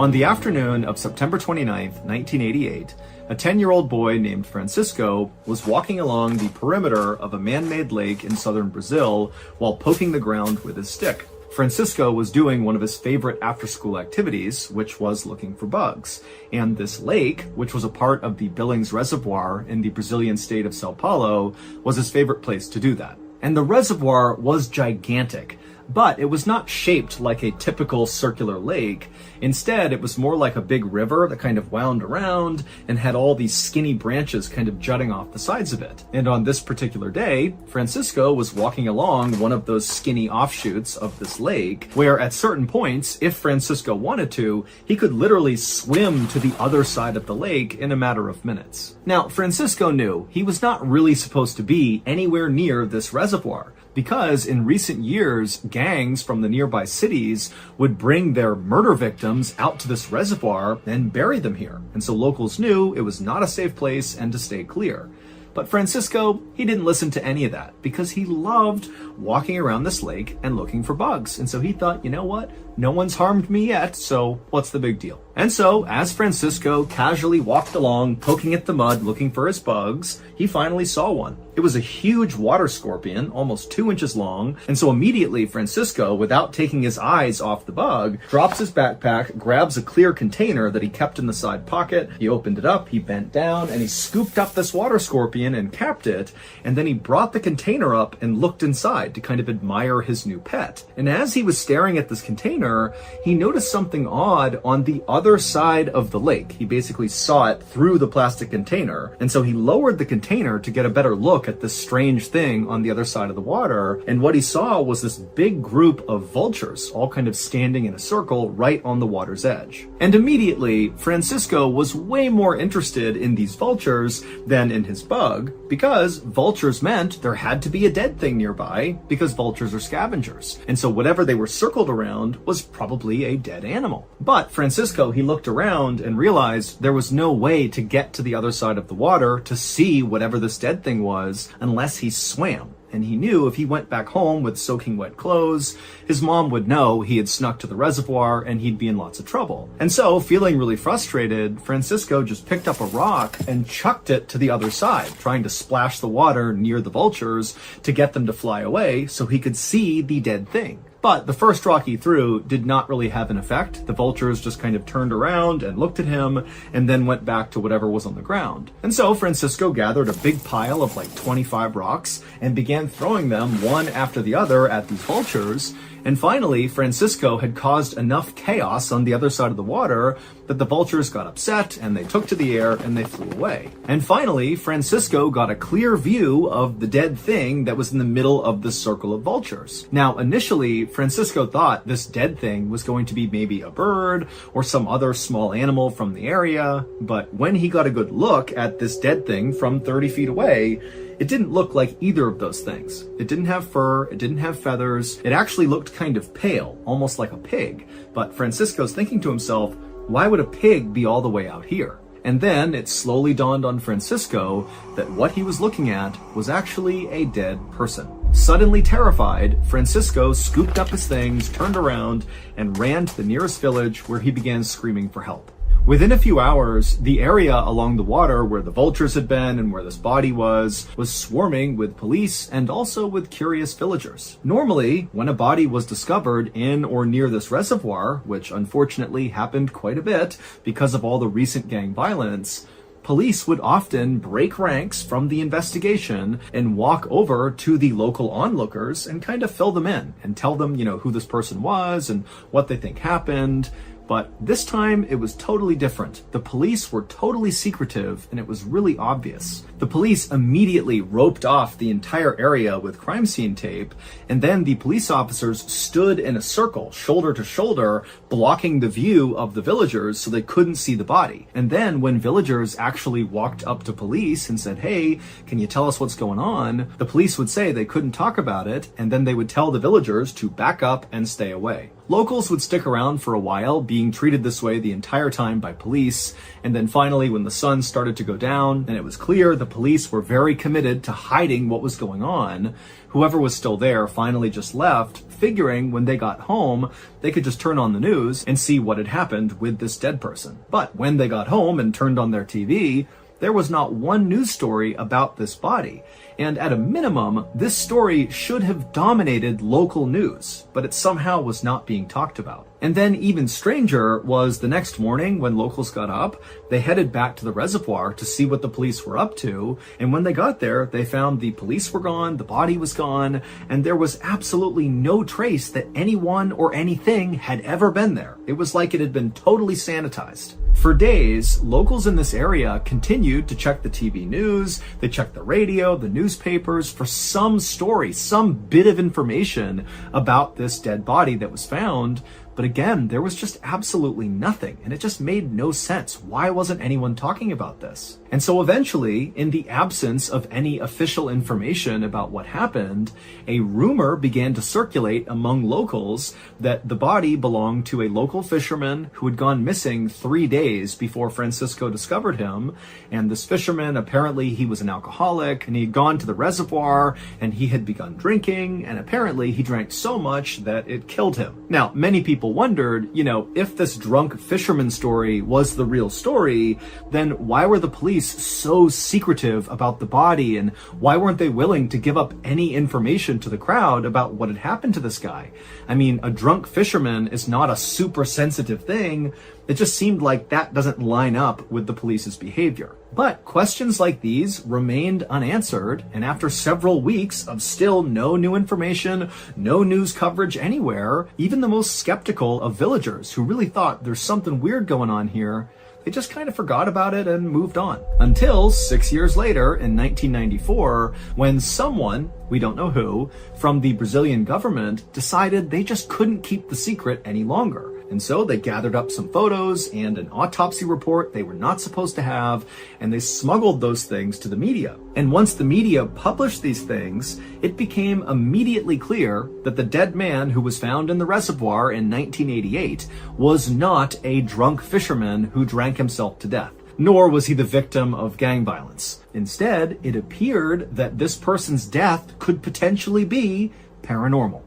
On the afternoon of September 29th, 1988, a 10-year-old boy named Francisco was walking along the perimeter of a man-made lake in southern Brazil while poking the ground with his stick. Francisco was doing one of his favorite after-school activities, which was looking for bugs. And this lake, which was a part of the Billings Reservoir in the Brazilian state of Sao Paulo, was his favorite place to do that. And the reservoir was gigantic, but it was not shaped like a typical circular lake. Instead, it was more like a big river that kind of wound around and had all these skinny branches kind of jutting off the sides of it. And on this particular day, Francisco was walking along one of those skinny offshoots of this lake, where at certain points, if Francisco wanted to, he could literally swim to the other side of the lake in a matter of minutes. Now, Francisco knew he was not really supposed to be anywhere near this reservoir, because in recent years, gangs from the nearby cities would bring their murder victims out to this reservoir and bury them here. And so locals knew it was not a safe place and to stay clear. But Francisco, he didn't listen to any of that because he loved walking around this lake and looking for bugs. And so he thought, you know what? No one's harmed me yet, so what's the big deal? And so, as Francisco casually walked along, poking at the mud, looking for his bugs, he finally saw one. It was a huge water scorpion, almost 2 inches long, and so immediately Francisco, without taking his eyes off the bug, drops his backpack, grabs a clear container that he kept in the side pocket, he opened it up, he bent down, and he scooped up this water scorpion and capped it, and then he brought the container up and looked inside to kind of admire his new pet. And as he was staring at this container, he noticed something odd on the other side of the lake. He basically saw it through the plastic container, and so he lowered the container to get a better look at this strange thing on the other side of the water, and what he saw was this big group of vultures, all kind of standing in a circle right on the water's edge. And immediately, Francisco was way more interested in these vultures than in his bug, because vultures meant there had to be a dead thing nearby, because vultures are scavengers. And so whatever they were circled around was probably a dead animal. But Francisco, he looked around and realized there was no way to get to the other side of the water to see whatever this dead thing was unless he swam. And he knew if he went back home with soaking wet clothes, his mom would know he had snuck to the reservoir and he'd be in lots of trouble. And so, feeling really frustrated, Francisco just picked up a rock and chucked it to the other side, trying to splash the water near the vultures to get them to fly away so he could see the dead thing. But the first rock he threw did not really have an effect. The vultures just kind of turned around and looked at him and then went back to whatever was on the ground. And so Francisco gathered a big pile of like 25 rocks and began throwing them one after the other at these vultures. And finally, Francisco had caused enough chaos on the other side of the water that the vultures got upset and they took to the air and they flew away. And finally, Francisco got a clear view of the dead thing that was in the middle of the circle of vultures. Now, initially, Francisco thought this dead thing was going to be maybe a bird or some other small animal from the area, but when he got a good look at this dead thing from 30 feet away, it didn't look like either of those things. It didn't have fur, it didn't have feathers, it actually looked kind of pale, almost like a pig. But Francisco's thinking to himself, why would a pig be all the way out here? And then it slowly dawned on Francisco that what he was looking at was actually a dead person. Suddenly terrified, Francisco scooped up his things, turned around, and ran to the nearest village where he began screaming for help. Within a few hours, the area along the water where the vultures had been and where this body was swarming with police and also with curious villagers. Normally, when a body was discovered in or near this reservoir, which unfortunately happened quite a bit because of all the recent gang violence, police would often break ranks from the investigation and walk over to the local onlookers and kind of fill them in and tell them, who this person was and what they think happened. But this time, it was totally different. The police were totally secretive, and it was really obvious. The police immediately roped off the entire area with crime scene tape, and then the police officers stood in a circle, shoulder to shoulder, blocking the view of the villagers so they couldn't see the body. And then when villagers actually walked up to police and said, hey, can you tell us what's going on? The police would say they couldn't talk about it, and then they would tell the villagers to back up and stay away. Locals would stick around for a while, being treated this way the entire time by police, and then finally when the sun started to go down and it was clear the police were very committed to hiding what was going on, whoever was still there finally just left, figuring when they got home they could just turn on the news and see what had happened with this dead person. But when they got home and turned on their TV, there was not one news story about this body. And at a minimum, this story should have dominated local news, but it somehow was not being talked about. And then even stranger was the next morning when locals got up, they headed back to the reservoir to see what the police were up to. And when they got there, they found the police were gone, the body was gone, and there was absolutely no trace that anyone or anything had ever been there. It was like it had been totally sanitized. For days, locals in this area continued to check the TV news, they checked the radio, the newspapers for some story, some bit of information about this dead body that was found. But again, there was just absolutely nothing, and it just made no sense. Why wasn't anyone talking about this? And so eventually, in the absence of any official information about what happened, a rumor began to circulate among locals that the body belonged to a local fisherman who had gone missing 3 days before Francisco discovered him. And this fisherman, apparently he was an alcoholic, and he had gone to the reservoir and he had begun drinking, and apparently he drank so much that it killed him. Now, many people wondered, if this drunk fisherman story was the real story, then why were the police so secretive about the body, and why weren't they willing to give up any information to the crowd about what had happened to this guy? I mean, a drunk fisherman is not a super sensitive thing. It just seemed like that doesn't line up with the police's behavior. But questions like these remained unanswered, and after several weeks of still no new information, no news coverage anywhere, even the most skeptical of villagers who really thought there's something weird going on here, they just kind of forgot about it and moved on. Until 6 years later, in 1994, when someone, we don't know who, from the Brazilian government decided they just couldn't keep the secret any longer. And so they gathered up some photos and an autopsy report they were not supposed to have, and they smuggled those things to the media. And once the media published these things, it became immediately clear that the dead man who was found in the reservoir in 1988 was not a drunk fisherman who drank himself to death. Nor was he the victim of gang violence. Instead, it appeared that this person's death could potentially be paranormal.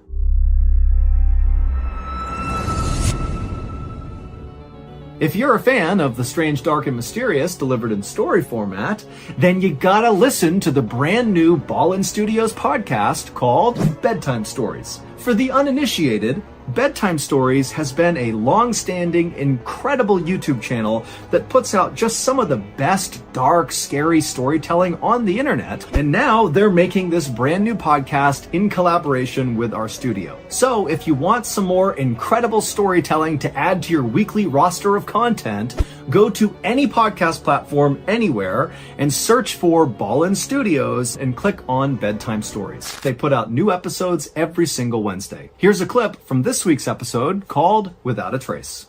If you're a fan of the strange, dark, and mysterious delivered in story format, then you gotta listen to the brand new Ballen Studios podcast called Bedtime Stories. For the uninitiated, Bedtime Stories has been a long-standing, incredible YouTube channel that puts out just some of the best dark, scary storytelling on the internet, and now they're making this brand new podcast in collaboration with our studio. So if you want some more incredible storytelling to add to your weekly roster of content, go to any podcast platform anywhere and search for Ballen Studios and click on Bedtime Stories. They put out new episodes every single Wednesday. Here's a clip from this week's episode called Without a Trace.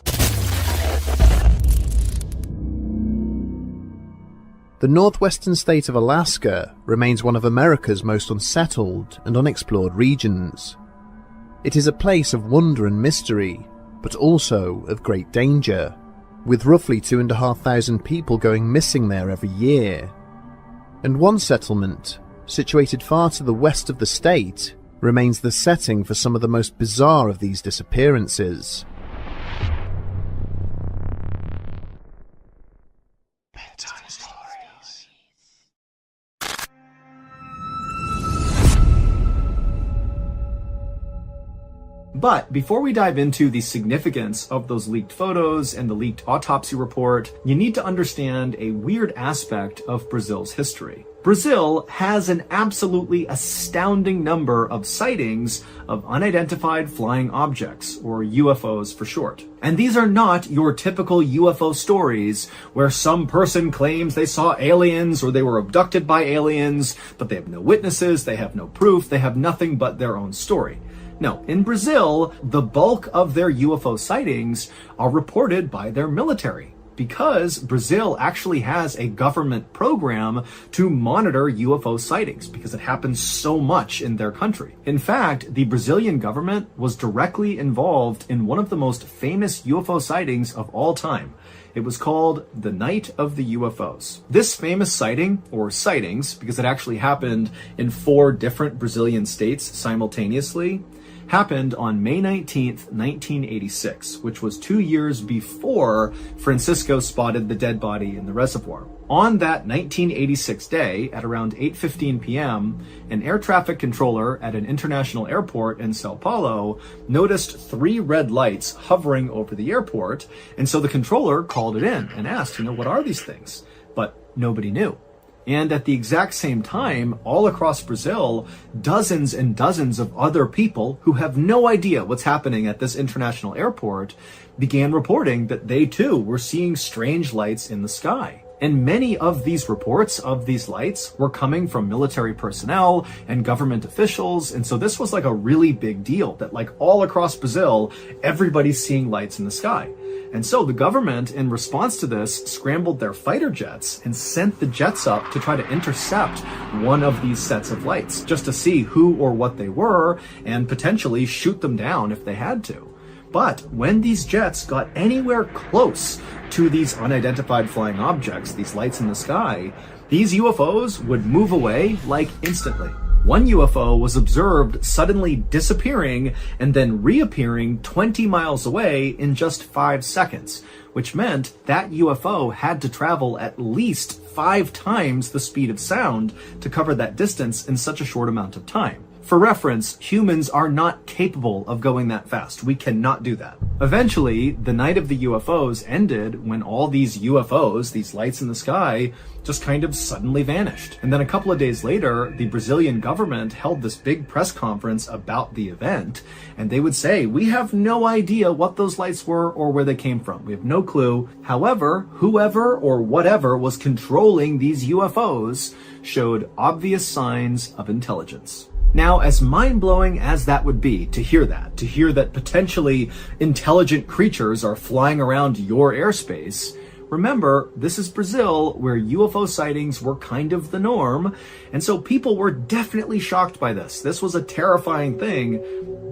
The northwestern state of Alaska remains one of America's most unsettled and unexplored regions. It is a place of wonder and mystery, but also of great danger, with roughly 2,500 people going missing there every year. And one settlement, situated far to the west of the state, remains the setting for some of the most bizarre of these disappearances. Bedtime Stories. But before we dive into the significance of those leaked photos and the leaked autopsy report, you need to understand a weird aspect of Brazil's history. Brazil has an absolutely astounding number of sightings of unidentified flying objects, or UFOs for short. And these are not your typical UFO stories where some person claims they saw aliens or they were abducted by aliens, but they have no witnesses, they have no proof, they have nothing but their own story. No, in Brazil, the bulk of their UFO sightings are reported by their military. Because Brazil actually has a government program to monitor UFO sightings because it happens so much in their country. In fact, the Brazilian government was directly involved in one of the most famous UFO sightings of all time. It was called the Night of the UFOs. This famous sighting, or sightings, because it actually happened in 4 different Brazilian states simultaneously, happened on May 19th, 1986, which was 2 years before Francisco spotted the dead body in the reservoir. On that 1986 day, at around 8:15 p.m., an air traffic controller at an international airport in Sao Paulo noticed 3 red lights hovering over the airport, and so the controller called it in and asked, what are these things? But nobody knew. And at the exact same time, all across Brazil, dozens and dozens of other people who have no idea what's happening at this international airport began reporting that they too were seeing strange lights in the sky. And many of these reports of these lights were coming from military personnel and government officials. And so this was like a really big deal that all across Brazil, everybody's seeing lights in the sky. And so the government, in response to this, scrambled their fighter jets and sent the jets up to try to intercept one of these sets of lights, just to see who or what they were and potentially shoot them down if they had to. But when these jets got anywhere close to these unidentified flying objects, these lights in the sky, these UFOs would move away instantly. One UFO was observed suddenly disappearing and then reappearing 20 miles away in just 5 seconds, which meant that UFO had to travel at least 5 times the speed of sound to cover that distance in such a short amount of time. For reference, humans are not capable of going that fast. We cannot do that. Eventually, the night of the UFOs ended when all these UFOs, these lights in the sky, just kind of suddenly vanished. And then a couple of days later, the Brazilian government held this big press conference about the event, and they would say, we have no idea what those lights were or where they came from. We have no clue. However, whoever or whatever was controlling these UFOs showed obvious signs of intelligence. Now, as mind-blowing as that would be to hear that potentially intelligent creatures are flying around your airspace, remember, this is Brazil, where UFO sightings were kind of the norm, and so people were definitely shocked by this. This was a terrifying thing,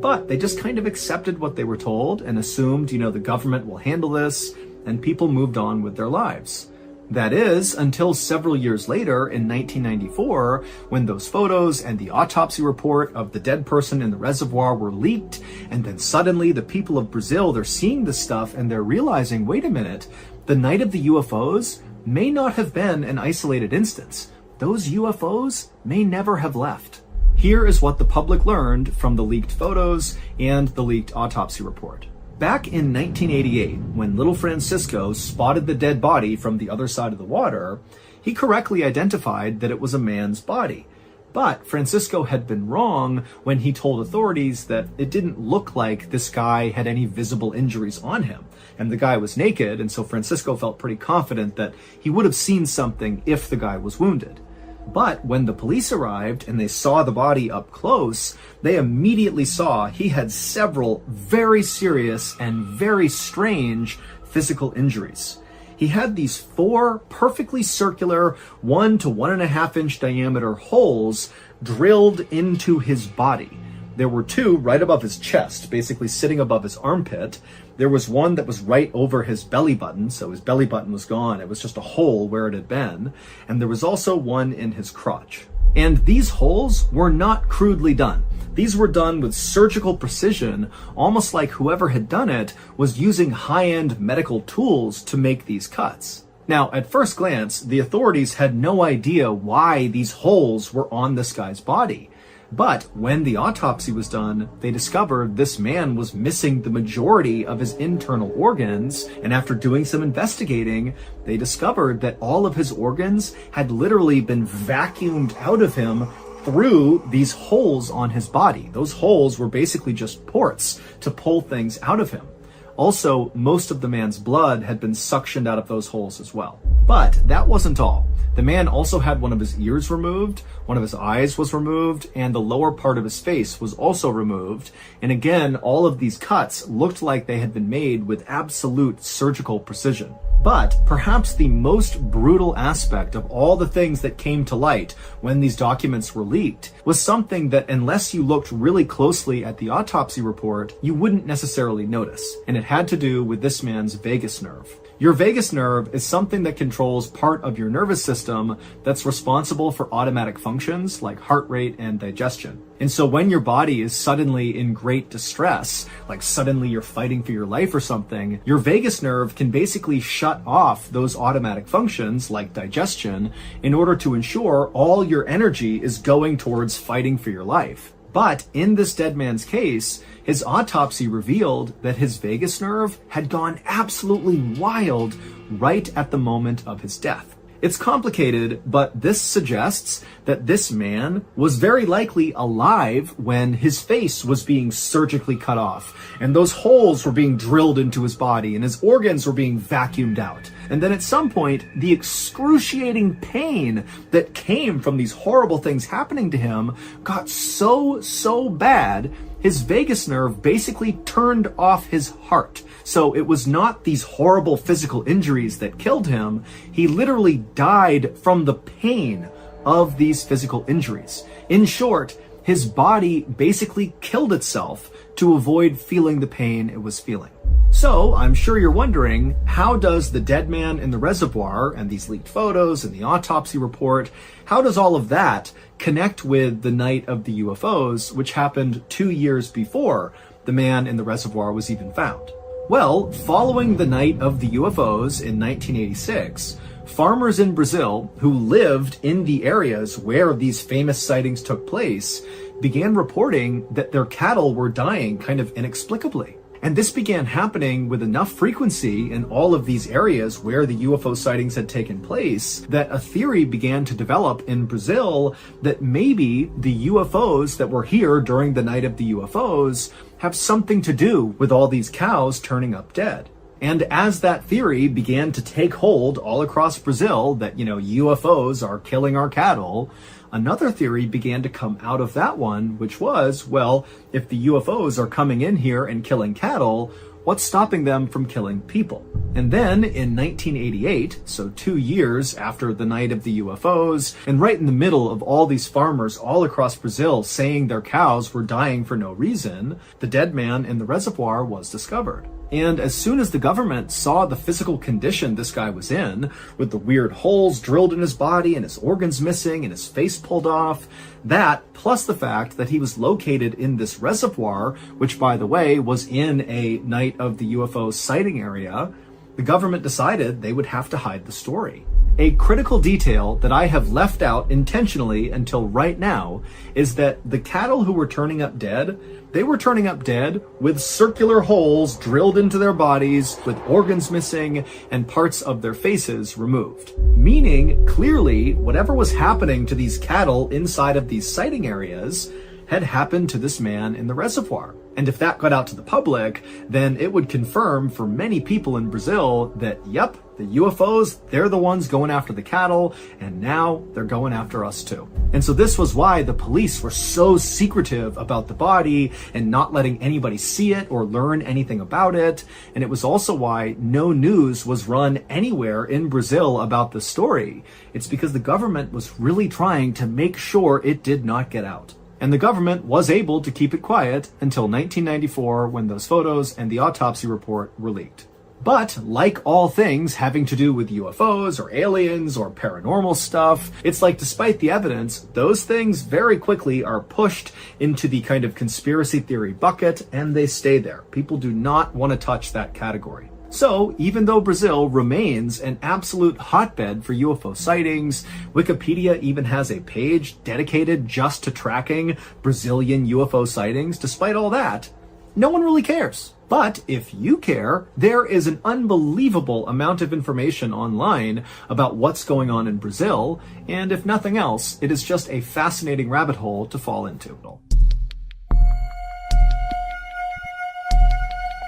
but they just kind of accepted what they were told and assumed, the government will handle this, and people moved on with their lives. That is, until several years later, in 1994, when those photos and the autopsy report of the dead person in the reservoir were leaked, and then suddenly the people of Brazil, they're seeing this stuff and they're realizing, wait a minute, the night of the UFOs may not have been an isolated instance. Those UFOs may never have left. Here is what the public learned from the leaked photos and the leaked autopsy report. Back in 1988, when little Francisco spotted the dead body from the other side of the water, he correctly identified that it was a man's body. But Francisco had been wrong when he told authorities that it didn't look like this guy had any visible injuries on him. And the guy was naked, and so Francisco felt pretty confident that he would have seen something if the guy was wounded. But when the police arrived and they saw the body up close, they immediately saw he had several very serious and very strange physical injuries. He had these 4 perfectly circular 1 to 1.5 inch diameter holes drilled into his body. There were 2 right above his chest, basically sitting above his armpit. There was one that was right over his belly button, so his belly button was gone. It was just a hole where it had been. And there was also one in his crotch. And these holes were not crudely done. These were done with surgical precision, almost like whoever had done it was using high-end medical tools to make these cuts. Now, at first glance, the authorities had no idea why these holes were on this guy's body. But when the autopsy was done, they discovered this man was missing the majority of his internal organs, and after doing some investigating, they discovered that all of his organs had literally been vacuumed out of him through these holes on his body. Those holes were basically just ports to pull things out of him. Also, most of the man's blood had been suctioned out of those holes as well. But that wasn't all. The man also had one of his ears removed, one of his eyes was removed, and the lower part of his face was also removed. And again, all of these cuts looked like they had been made with absolute surgical precision. But perhaps the most brutal aspect of all the things that came to light when these documents were leaked was something that, unless you looked really closely at the autopsy report, you wouldn't necessarily notice. And it had to do with this man's vagus nerve. Your vagus nerve is something that controls part of your nervous system that's responsible for automatic functions like heart rate and digestion. And so when your body is suddenly in great distress, like suddenly you're fighting for your life or something, your vagus nerve can basically shut off those automatic functions like digestion in order to ensure all your energy is going towards fighting for your life. But in this dead man's case, his autopsy revealed that his vagus nerve had gone absolutely wild right at the moment of his death. It's complicated, but this suggests that this man was very likely alive when his face was being surgically cut off, and those holes were being drilled into his body, and his organs were being vacuumed out. And then at some point, the excruciating pain that came from these horrible things happening to him got so bad, his vagus nerve basically turned off his heart. So it was not these horrible physical injuries that killed him. He literally died from the pain of these physical injuries. In short, his body basically killed itself to avoid feeling the pain it was feeling. So I'm sure you're wondering, how does the dead man in the reservoir and these leaked photos and the autopsy report, how does all of that connect with the night of the UFOs, which happened 2 years before the man in the reservoir was even found? Well, following the night of the UFOs in 1986, farmers in Brazil who lived in the areas where these famous sightings took place began reporting that their cattle were dying kind of inexplicably. And this began happening with enough frequency in all of these areas where the UFO sightings had taken place that a theory began to develop in Brazil that maybe the UFOs that were here during the night of the UFOs have something to do with all these cows turning up dead. And as that theory began to take hold all across Brazil that, UFOs are killing our cattle, another theory began to come out of that one, which was, well, if the UFOs are coming in here and killing cattle, what's stopping them from killing people? And then in 1988, so 2 years after the night of the UFOs, and right in the middle of all these farmers all across Brazil saying their cows were dying for no reason, the dead man in the reservoir was discovered. And as soon as the government saw the physical condition this guy was in, with the weird holes drilled in his body and his organs missing and his face pulled off, that, plus the fact that he was located in this reservoir, which by the way was in a night of the UFO sighting area, the government decided they would have to hide the story. A critical detail that I have left out intentionally until right now is that the cattle who were turning up dead, they were turning up dead with circular holes drilled into their bodies, with organs missing and parts of their faces removed. Meaning, clearly, whatever was happening to these cattle inside of these sighting areas had happened to this man in the reservoir. And if that got out to the public, then it would confirm for many people in Brazil that, yep, the UFOs, they're the ones going after the cattle, and now they're going after us too. And so this was why the police were so secretive about the body and not letting anybody see it or learn anything about it. And it was also why no news was run anywhere in Brazil about the story. It's because the government was really trying to make sure it did not get out. And the government was able to keep it quiet until 1994 when those photos and the autopsy report were leaked. But like all things having to do with UFOs or aliens or paranormal stuff, it's like despite the evidence, those things very quickly are pushed into the kind of conspiracy theory bucket and they stay there. People do not want to touch that category. So, even though Brazil remains an absolute hotbed for UFO sightings, Wikipedia even has a page dedicated just to tracking Brazilian UFO sightings, despite all that, no one really cares. But if you care, there is an unbelievable amount of information online about what's going on in Brazil, and if nothing else, it is just a fascinating rabbit hole to fall into.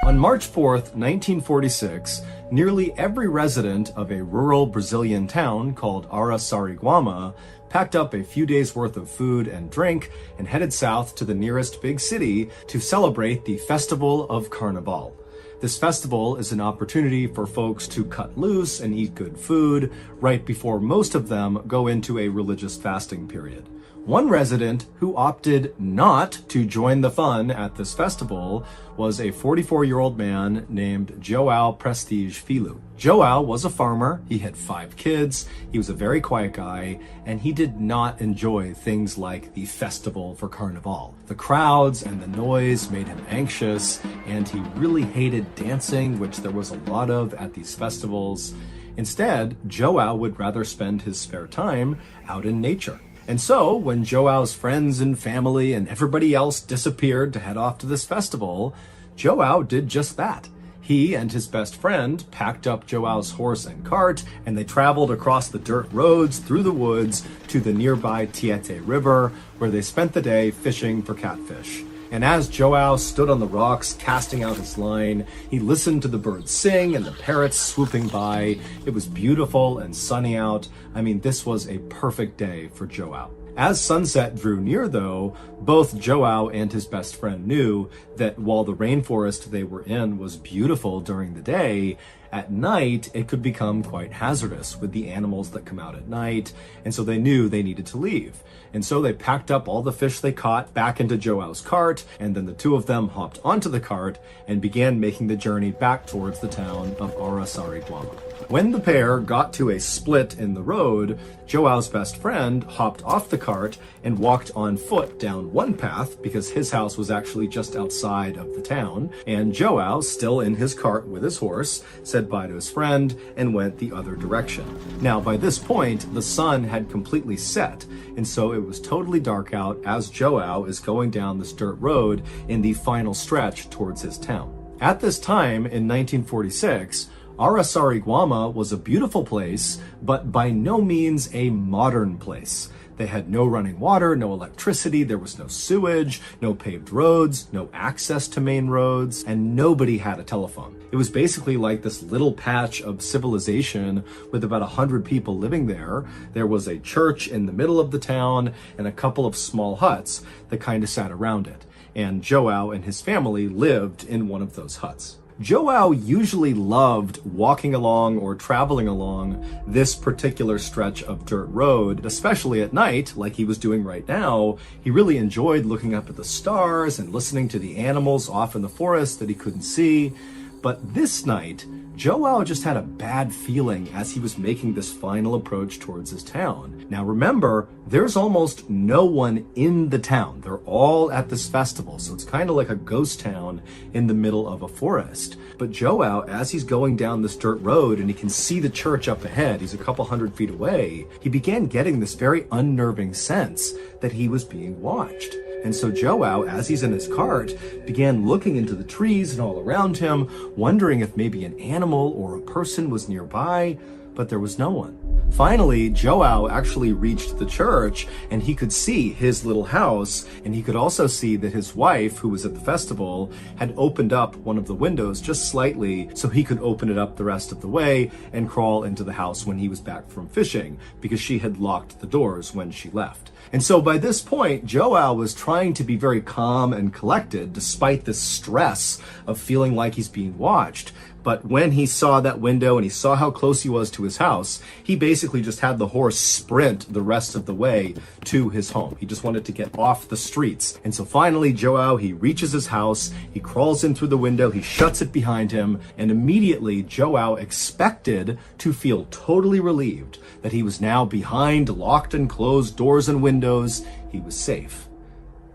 On March 4th, 1946, nearly every resident of a rural Brazilian town called Araçariguama packed up a few days' worth of food and drink and headed south to the nearest big city to celebrate the Festival of Carnaval. This festival is an opportunity for folks to cut loose and eat good food right before most of them go into a religious fasting period. One resident who opted not to join the fun at this festival was a 44-year-old man named Joao Prestige Filho. Joao was a farmer, he had 5 kids, he was a very quiet guy, and he did not enjoy things like the festival for Carnival. The crowds and the noise made him anxious, and he really hated dancing, which there was a lot of at these festivals. Instead, Joao would rather spend his spare time out in nature. And so, when Joao's friends and family and everybody else disappeared to head off to this festival, Joao did just that. He and his best friend packed up Joao's horse and cart, and they traveled across the dirt roads through the woods to the nearby Tietê River, where they spent the day fishing for catfish. And as Joao stood on the rocks casting out his line, he listened to the birds sing and the parrots swooping by. It was beautiful and sunny out. I mean, this was a perfect day for Joao. As sunset drew near, though, both Joao and his best friend knew that while the rainforest they were in was beautiful during the day, at night it could become quite hazardous with the animals that come out at night, and so they knew they needed to leave. And so they packed up all the fish they caught back into Joao's cart, and then the two of them hopped onto the cart and began making the journey back towards the town of Araçariguama. When the pair got to a split in the road, Joao's best friend hopped off the cart and walked on foot down one path because his house was actually just outside of the town, and Joao, still in his cart with his horse, said bye to his friend and went the other direction. Now, by this point, the sun had completely set, and so it was totally dark out as Joao is going down this dirt road in the final stretch towards his town. At this time, in 1946, Araçariguama was a beautiful place, but by no means a modern place. They had no running water, no electricity, there was no sewage, no paved roads, no access to main roads, and nobody had a telephone. It was basically like this little patch of civilization with about 100 people living there. There was a church in the middle of the town and a couple of small huts that kind of sat around it. And Joao and his family lived in one of those huts. Joao usually loved walking along or traveling along this particular stretch of dirt road, especially at night, like he was doing right now. He really enjoyed looking up at the stars and listening to the animals off in the forest that he couldn't see. But this night, Joao just had a bad feeling as he was making this final approach towards his town. Now remember, there's almost no one in the town. They're all at this festival, so it's kind of like a ghost town in the middle of a forest. But Joao, as he's going down this dirt road and he can see the church up ahead, he's a couple 100 feet away, he began getting this very unnerving sense that he was being watched. And so Joao, as he's in his cart, began looking into the trees and all around him, wondering if maybe an animal or a person was nearby, but there was no one. Finally, Joao actually reached the church and he could see his little house, and he could also see that his wife, who was at the festival, had opened up one of the windows just slightly so he could open it up the rest of the way and crawl into the house when he was back from fishing, because she had locked the doors when she left. And so by this point, Joao was trying to be very calm and collected despite the stress of feeling like he's being watched. But when he saw that window and he saw how close he was to his house, he basically just had the horse sprint the rest of the way to his home. He just wanted to get off the streets. And so finally, Joao, he reaches his house, he crawls in through the window, he shuts it behind him, and immediately Joao expected to feel totally relieved that he was now behind locked and closed doors and windows. He was safe.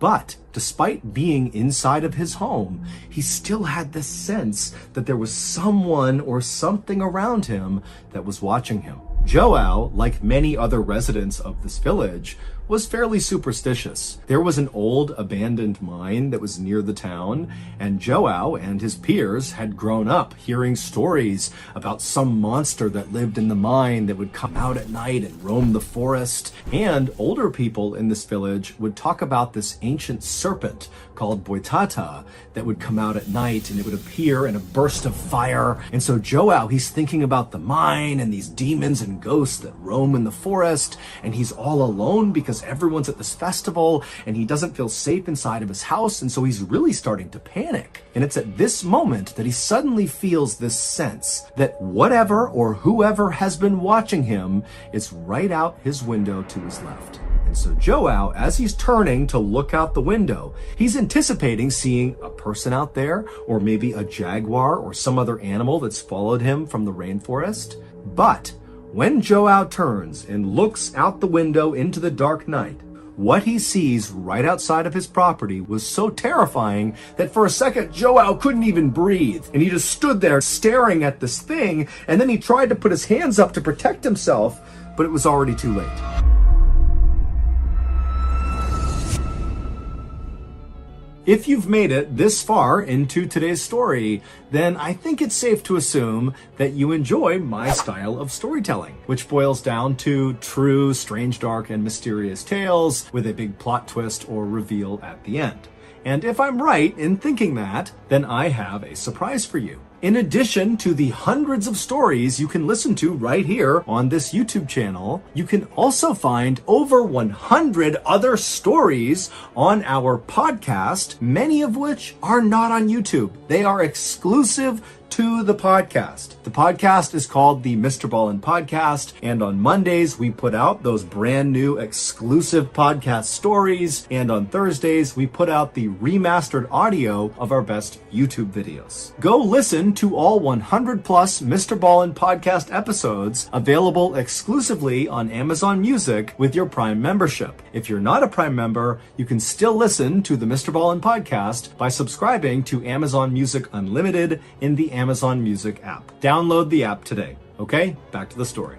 But despite being inside of his home, he still had this sense that there was someone or something around him that was watching him. Joao, like many other residents of this village, was fairly superstitious. There was an old abandoned mine that was near the town, and Joao and his peers had grown up hearing stories about some monster that lived in the mine that would come out at night and roam the forest. And older people in this village would talk about this ancient serpent called Boitata that would come out at night, and it would appear in a burst of fire. And so Joao, he's thinking about the mine and these demons and ghosts that roam in the forest, and he's all alone because knows everyone's at this festival and he doesn't feel safe inside of his house, and so he's really starting to panic. And it's at this moment that he suddenly feels this sense that whatever or whoever has been watching him is right out his window to his left. And so Joao, as he's turning to look out the window, he's anticipating seeing a person out there, or maybe a jaguar or some other animal that's followed him from the rainforest. But when Joao turns and looks out the window into the dark night, what he sees right outside of his property was so terrifying that for a second Joao couldn't even breathe. And he just stood there staring at this thing, and then he tried to put his hands up to protect himself, but it was already too late. If you've made it this far into today's story, then I think it's safe to assume that you enjoy my style of storytelling, which boils down to true, strange, dark, and mysterious tales with a big plot twist or reveal at the end. And if I'm right in thinking that, then I have a surprise for you. In addition to the hundreds of stories you can listen to right here on this YouTube channel, you can also find over 100 other stories on our podcast, many of which are not on YouTube. They are exclusive to the podcast. The podcast is called the MrBallen Podcast, and on Mondays we put out those brand new exclusive podcast stories, and on Thursdays we put out the remastered audio of our best YouTube videos. Go listen to all 100 plus MrBallen podcast episodes available exclusively on Amazon Music with your Prime membership. If you're not a Prime member, you can still listen to the MrBallen Podcast by subscribing to Amazon Music Unlimited in the Amazon Music app. Download the app today. Okay, back to the story.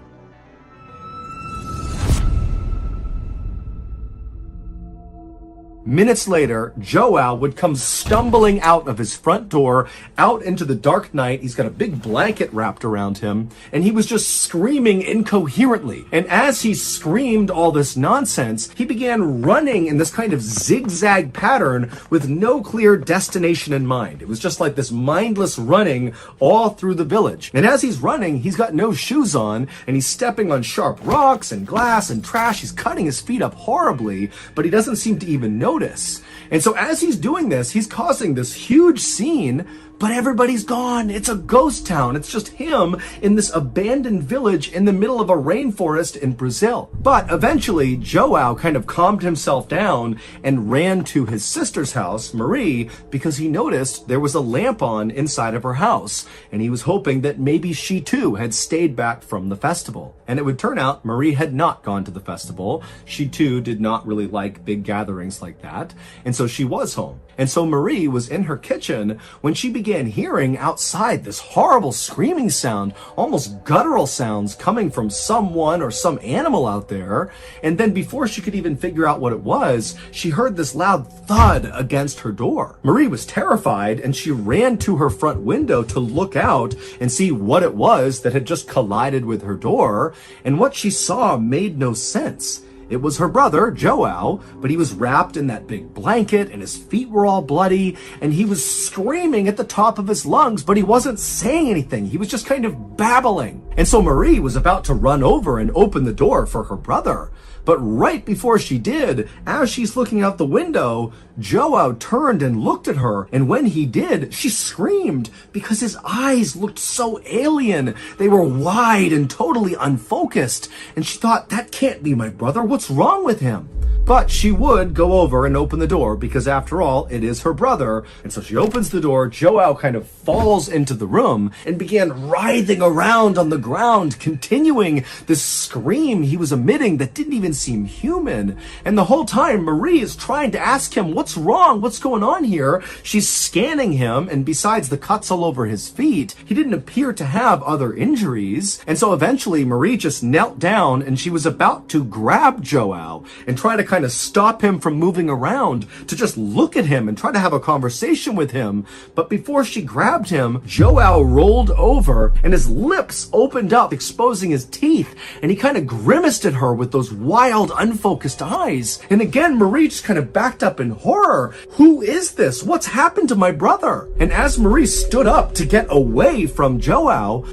Minutes later, Joao would come stumbling out of his front door, out into the dark night. He's got a big blanket wrapped around him, and he was just screaming incoherently. And as he screamed all this nonsense, he began running in this kind of zigzag pattern with no clear destination in mind. It was just like this mindless running all through the village. And as he's running, he's got no shoes on, and he's stepping on sharp rocks and glass and trash. He's cutting his feet up horribly, but he doesn't seem to even notice. And so as he's doing this, he's causing this huge scene, but everybody's gone. It's a ghost town. It's just him in this abandoned village in the middle of a rainforest in Brazil. But eventually, Joao kind of calmed himself down and ran to his sister's house, Marie, because he noticed there was a lamp on inside of her house, and he was hoping that maybe she too had stayed back from the festival. And it would turn out Marie had not gone to the festival. She too did not really like big gatherings like that, and so she was home. And so Marie was in her kitchen when she began hearing outside this horrible screaming sound, almost guttural sounds coming from someone or some animal out there. And then before she could even figure out what it was, she heard this loud thud against her door. Marie was terrified, and she ran to her front window to look out and see what it was that had just collided with her door. And what she saw made no sense. It was her brother, Joao, but he was wrapped in that big blanket and his feet were all bloody, and he was screaming at the top of his lungs, but he wasn't saying anything. He was just kind of babbling. And so Marie was about to run over and open the door for her brother. But right before she did, as she's looking out the window, Joao turned and looked at her, and when he did, she screamed because his eyes looked so alien. They were wide and totally unfocused, and she thought, that can't be my brother. What's wrong with him? But she would go over and open the door because, after all, it is her brother. And so she opens the door. Joao kind of falls into the room and began writhing around on the ground, continuing this scream he was emitting that didn't even seem human. And the whole time, Marie is trying to ask him, what's wrong? What's going on here? She's scanning him, and besides the cuts all over his feet, he didn't appear to have other injuries. And so eventually, Marie just knelt down, and she was about to grab Joao and try to kind of stop him from moving around, to just look at him and try to have a conversation with him. But before she grabbed him, Joao rolled over and his lips opened up, exposing his teeth, and he kind of grimaced at her with those wild, unfocused eyes. And again, Marie just kind of backed up in horror. Who is this? What's happened to my brother? And as Marie stood up to get away from Joao,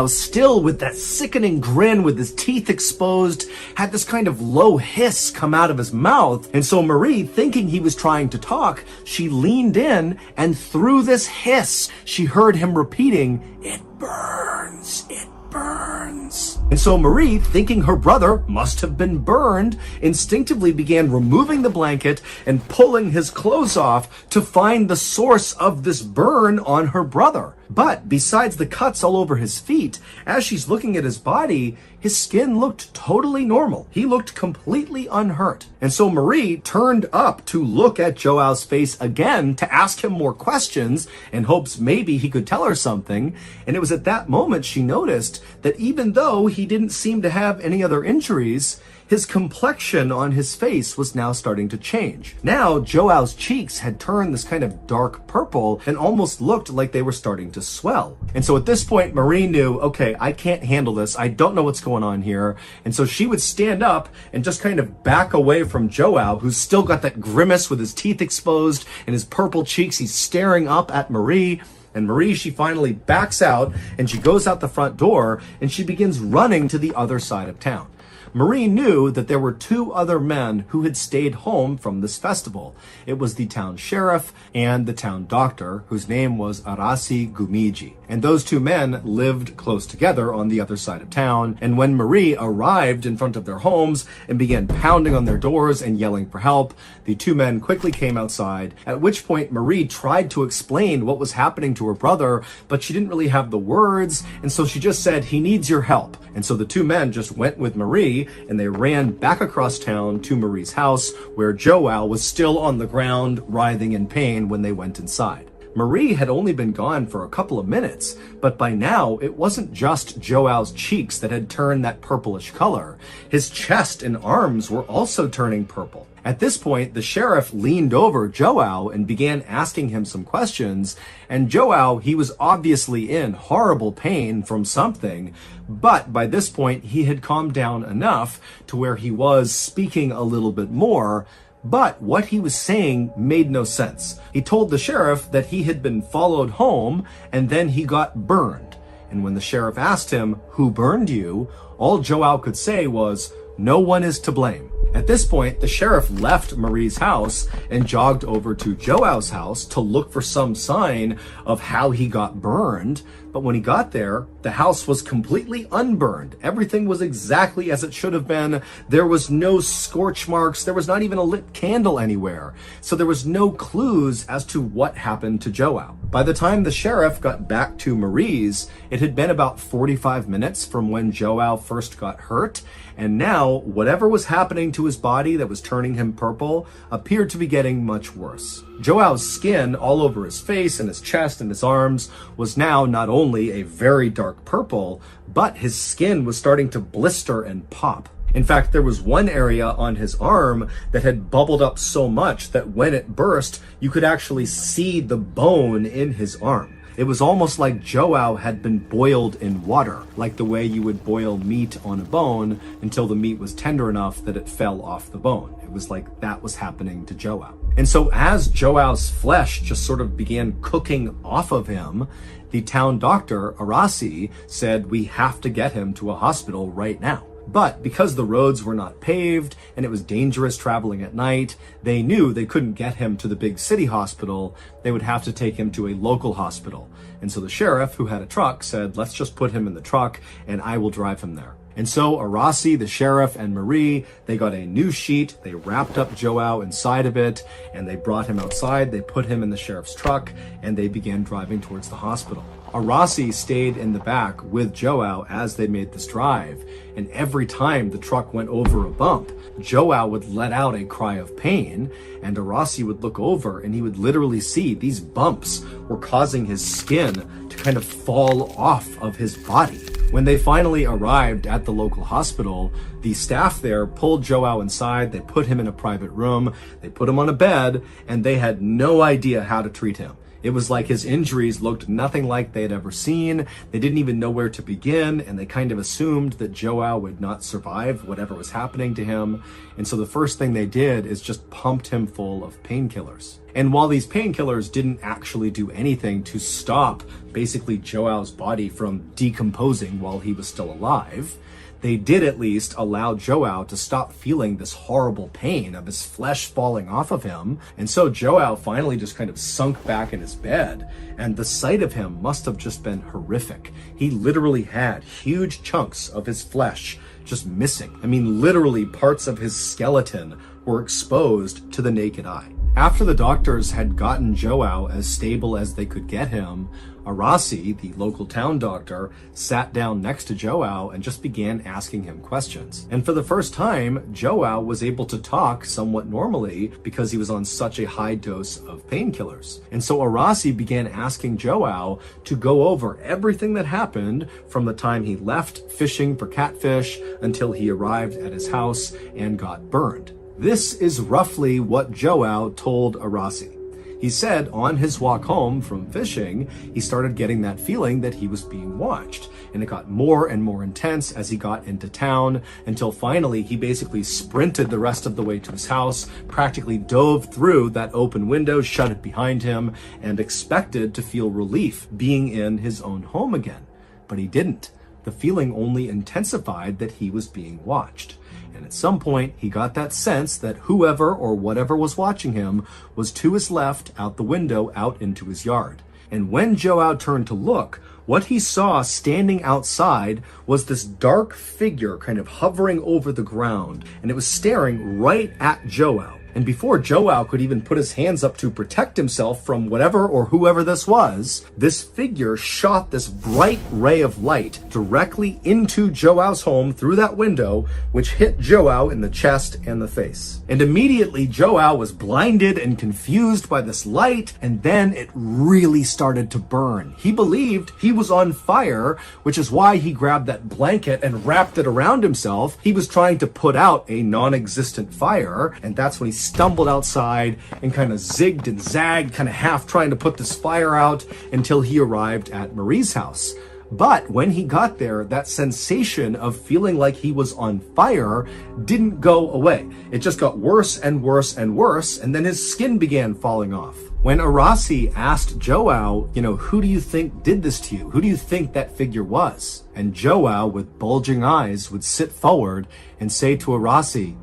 still with that sickening grin with his teeth exposed, had this kind of low hiss come out of his mouth. And so Marie, thinking he was trying to talk, she leaned in, and through this hiss, she heard him repeating, "It burns, it burns." And so Marie, thinking her brother must have been burned, instinctively began removing the blanket and pulling his clothes off to find the source of this burn on her brother. But besides the cuts all over his feet, as she's looking at his body, his skin looked totally normal. He looked completely unhurt. And so Marie turned up to look at Joao's face again to ask him more questions in hopes maybe he could tell her something. And it was at that moment she noticed that even though he didn't seem to have any other injuries, his complexion on his face was now starting to change. Now, Joao's cheeks had turned this kind of dark purple and almost looked like they were starting to swell. And so at this point, Marie knew, okay, I can't handle this. I don't know what's going on here. And so she would stand up and just kind of back away from Joao, who's still got that grimace with his teeth exposed and his purple cheeks. He's staring up at Marie. And Marie, she finally backs out and she goes out the front door and she begins running to the other side of town. Marie knew that there were two other men who had stayed home from this festival. It was the town sheriff and the town doctor, whose name was Arasi Gumiji. And those two men lived close together on the other side of town. And when Marie arrived in front of their homes and began pounding on their doors and yelling for help, the two men quickly came outside, at which point Marie tried to explain what was happening to her brother, but she didn't really have the words, and so she just said, "He needs your help." And so the two men just went with Marie, and they ran back across town to Marie's house, where Joao was still on the ground, writhing in pain when they went inside. Marie had only been gone for a couple of minutes, but by now it wasn't just Joao's cheeks that had turned that purplish color. His chest and arms were also turning purple. At this point, the sheriff leaned over Joao and began asking him some questions, and Joao, he was obviously in horrible pain from something, but by this point he had calmed down enough to where he was speaking a little bit more. But what he was saying made no sense. He told the sheriff that he had been followed home and then he got burned. And when the sheriff asked him, "Who burned you?" all Joao could say was, "No one is to blame." At this point, the sheriff left Marie's house and jogged over to Joao's house to look for some sign of how he got burned. But when he got there, the house was completely unburned. Everything was exactly as it should have been. There was no scorch marks. There was not even a lit candle anywhere. So there was no clues as to what happened to Joao. By the time the sheriff got back to Marie's, it had been about 45 minutes from when Joao first got hurt. And now, whatever was happening to his body that was turning him purple appeared to be getting much worse. Joao's skin all over his face and his chest and his arms was now not only a very dark purple, but his skin was starting to blister and pop. In fact, there was one area on his arm that had bubbled up so much that when it burst, you could actually see the bone in his arm. It was almost like Joao had been boiled in water, like the way you would boil meat on a bone until the meat was tender enough that it fell off the bone. It was like that was happening to Joao. And so as Joao's flesh just sort of began cooking off of him, the town doctor, Arasi, said, "We have to get him to a hospital right now." But because the roads were not paved and it was dangerous traveling at night, they knew they couldn't get him to the big city hospital. They would have to take him to a local hospital. And so the sheriff, who had a truck, said, "Let's just put him in the truck and I will drive him there." And so Arasi, the sheriff, and Marie, they got a new sheet, they wrapped up Joao inside of it, and they brought him outside, they put him in the sheriff's truck, and they began driving towards the hospital. Arasi stayed in the back with Joao as they made this drive, and every time the truck went over a bump, Joao would let out a cry of pain, and Arasi would look over and he would literally see these bumps were causing his skin to kind of fall off of his body. When they finally arrived at the local hospital, the staff there pulled Joao inside, they put him in a private room, they put him on a bed, and they had no idea how to treat him. It was like his injuries looked nothing like they had ever seen. They didn't even know where to begin, and they kind of assumed that Joao would not survive whatever was happening to him. And so the first thing they did is just pumped him full of painkillers. And while these painkillers didn't actually do anything to stop basically Joao's body from decomposing while he was still alive, they did at least allow Joao to stop feeling this horrible pain of his flesh falling off of him. And so Joao finally just kind of sunk back in his bed, and the sight of him must have just been horrific. He literally had huge chunks of his flesh just missing. I mean, literally parts of his skeleton were exposed to the naked eye. After the doctors had gotten Joao as stable as they could get him, Arasi, the local town doctor, sat down next to Joao and just began asking him questions. And for the first time, Joao was able to talk somewhat normally because he was on such a high dose of painkillers. And so Arasi began asking Joao to go over everything that happened from the time he left fishing for catfish until he arrived at his house and got burned. This is roughly what Joao told Arasi. He said on his walk home from fishing, he started getting that feeling that he was being watched. And it got more and more intense as he got into town, until finally he basically sprinted the rest of the way to his house, practically dove through that open window, shut it behind him, and expected to feel relief being in his own home again. But he didn't. The feeling only intensified that he was being watched. And at some point, he got that sense that whoever or whatever was watching him was to his left, out the window, out into his yard. And when Joao turned to look, what he saw standing outside was this dark figure kind of hovering over the ground, and it was staring right at Joao. And before Joao could even put his hands up to protect himself from whatever or whoever this was, this figure shot this bright ray of light directly into Joao's home through that window, which hit Joao in the chest and the face. And immediately Joao was blinded and confused by this light, and then it really started to burn. He believed he was on fire, which is why he grabbed that blanket and wrapped it around himself. He was trying to put out a non-existent fire, and that's when he stumbled outside and kind of zigged and zagged, kind of half trying to put this fire out until he arrived at Marie's house. But when he got there, that sensation of feeling like he was on fire didn't go away. It just got worse and worse and worse, and then his skin began falling off. When Arasi asked Joao, who do you think did this to you? Who do you think that figure was? And Joao, with bulging eyes, would sit forward and say to Arasi,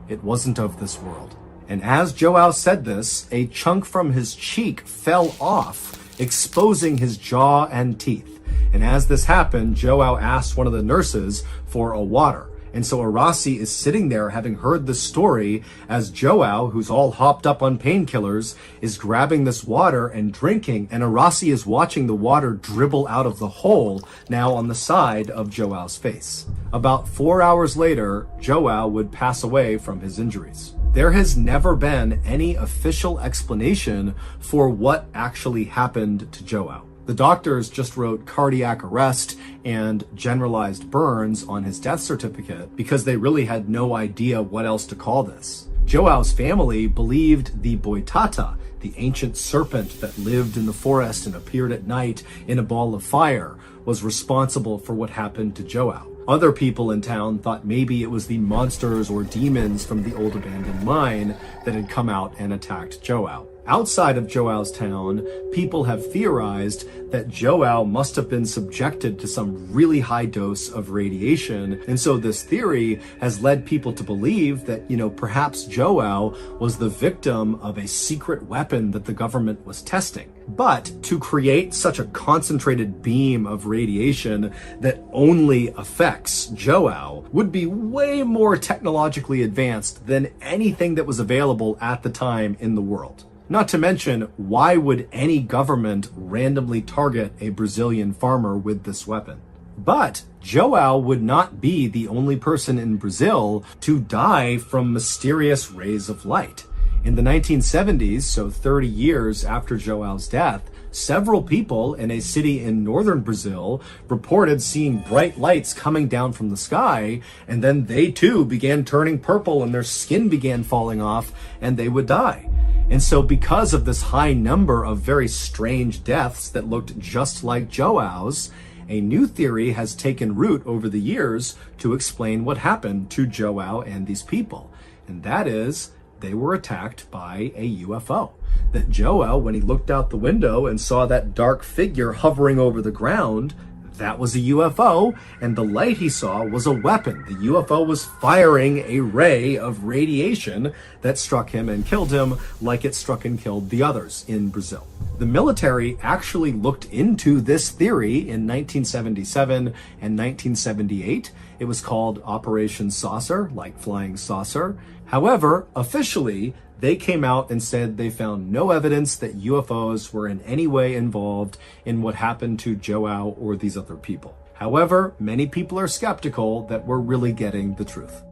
"It wasn't of this world." And as Joao said this, a chunk from his cheek fell off, exposing his jaw and teeth. And as this happened, Joao asked one of the nurses for a water. And so Arasi is sitting there having heard the story as Joao, who's all hopped up on painkillers, is grabbing this water and drinking, and Arasi is watching the water dribble out of the hole now on the side of Joao's face. About 4 hours later, Joao would pass away from his injuries. There has never been any official explanation for what actually happened to Joao. The doctors just wrote cardiac arrest and generalized burns on his death certificate because they really had no idea what else to call this. Joao's family believed the Boitata, the ancient serpent that lived in the forest and appeared at night in a ball of fire, was responsible for what happened to Joao. Other people in town thought maybe it was the monsters or demons from the old abandoned mine that had come out and attacked Joao. Outside of Joao's town, people have theorized that Joao must have been subjected to some really high dose of radiation. And so this theory has led people to believe that, perhaps Joao was the victim of a secret weapon that the government was testing. But to create such a concentrated beam of radiation that only affects Joao would be way more technologically advanced than anything that was available at the time in the world. Not to mention, why would any government randomly target a Brazilian farmer with this weapon? But Joao would not be the only person in Brazil to die from mysterious rays of light. In the 1970s, so 30 years after Joao's death, several people in a city in northern Brazil reported seeing bright lights coming down from the sky, and then they too began turning purple and their skin began falling off and they would die. And so because of this high number of very strange deaths that looked just like Joao's, a new theory has taken root over the years to explain what happened to Joao and these people. And that is, they were attacked by a UFO. That Joel, when he looked out the window and saw that dark figure hovering over the ground, that was a UFO, and the light he saw was a weapon. The UFO was firing a ray of radiation that struck him and killed him, like it struck and killed the others in Brazil. The military actually looked into this theory in 1977 and 1978. It was called Operation Saucer, like flying saucer. However, officially, they came out and said they found no evidence that UFOs were in any way involved in what happened to Joao or these other people. However, many people are skeptical that we're really getting the truth.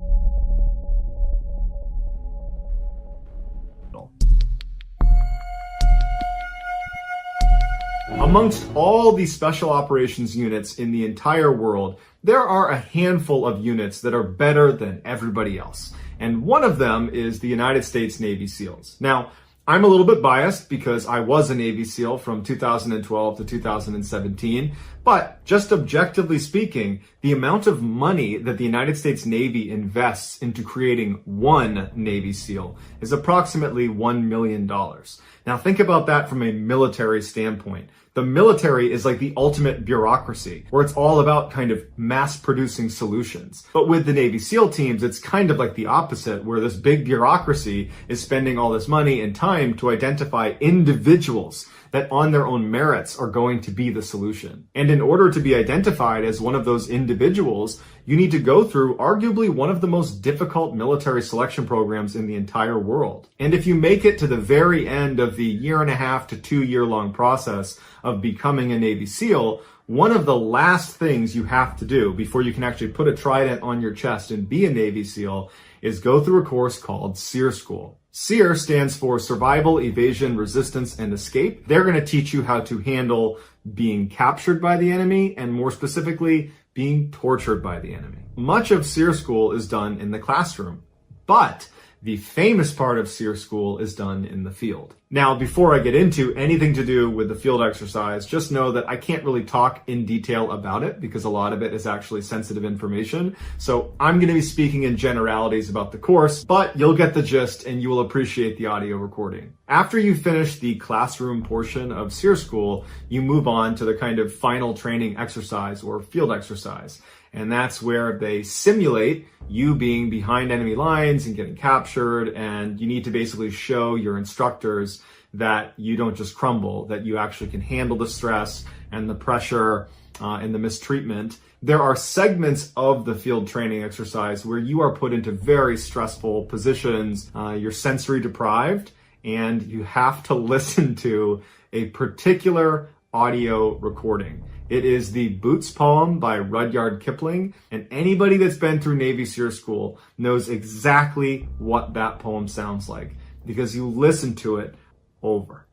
Amongst all these special operations units in the entire world, there are a handful of units that are better than everybody else. And one of them is the United States Navy SEALs. Now, I'm a little bit biased because I was a Navy SEAL from 2012 to 2017, but just objectively speaking, the amount of money that the United States Navy invests into creating one Navy SEAL is approximately $1 million. Now think about that from a military standpoint. The military is like the ultimate bureaucracy, where it's all about kind of mass producing solutions. But with the Navy SEAL teams, it's kind of like the opposite, where this big bureaucracy is spending all this money and time to identify individuals that on their own merits are going to be the solution. And in order to be identified as one of those individuals, you need to go through arguably one of the most difficult military selection programs in the entire world. And if you make it to the very end of the 1.5 to 2 year long process of becoming a Navy SEAL, one of the last things you have to do before you can actually put a trident on your chest and be a Navy SEAL is go through a course called SERE School. SERE stands for Survival, Evasion, Resistance, and Escape. They're going to teach you how to handle being captured by the enemy, and more specifically, being tortured by the enemy. Much of SERE School is done in the classroom, but the famous part of SERE School is done in the field. Now, before I get into anything to do with the field exercise, just know that I can't really talk in detail about it because a lot of it is actually sensitive information. So I'm going to be speaking in generalities about the course, but you'll get the gist and you will appreciate the audio recording. After you finish the classroom portion of SERE School, you move on to the kind of final training exercise or field exercise. And that's where they simulate you being behind enemy lines and getting captured, and you need to basically show your instructors that you don't just crumble, that you actually can handle the stress and the pressure and the mistreatment. There are segments of the field training exercise where you are put into very stressful positions, you're sensory deprived, and you have to listen to a particular audio recording. It is the Boots poem by Rudyard Kipling, and anybody that's been through Navy SERE School knows exactly what that poem sounds like, because you listen to it over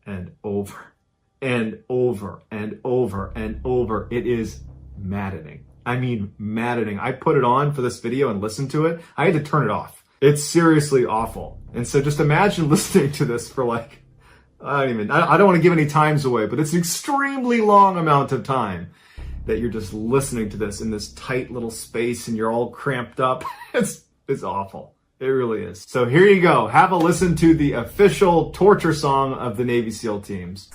and over and over and over and over. It is maddening. I mean, maddening. I put it on for this video and listened to it. I had to turn it off. It's seriously awful. And so just imagine listening to this for like, I don't want to give any times away, but it's an extremely long amount of time that you're just listening to this in this tight little space and you're all cramped up. It's awful. It really is. So here you go. Have a listen to the official torture song of the Navy SEAL teams.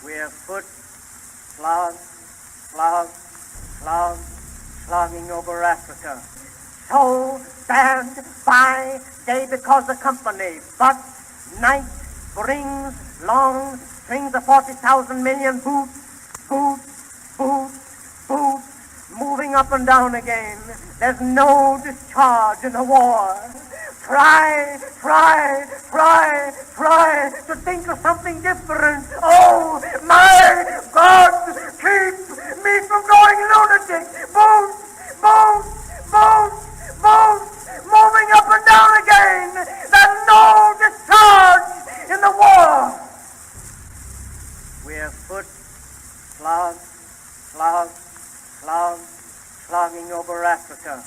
We're slogging over Africa. So stand by day because the company, but night brings long strings of 40,000 million boots, moving up and down again. There's no discharge in the war. Try to think of something different. Oh, my God, keep me from going lunatic. Boots, moving up and down again. There's no discharge in the war. We're slogging over Africa.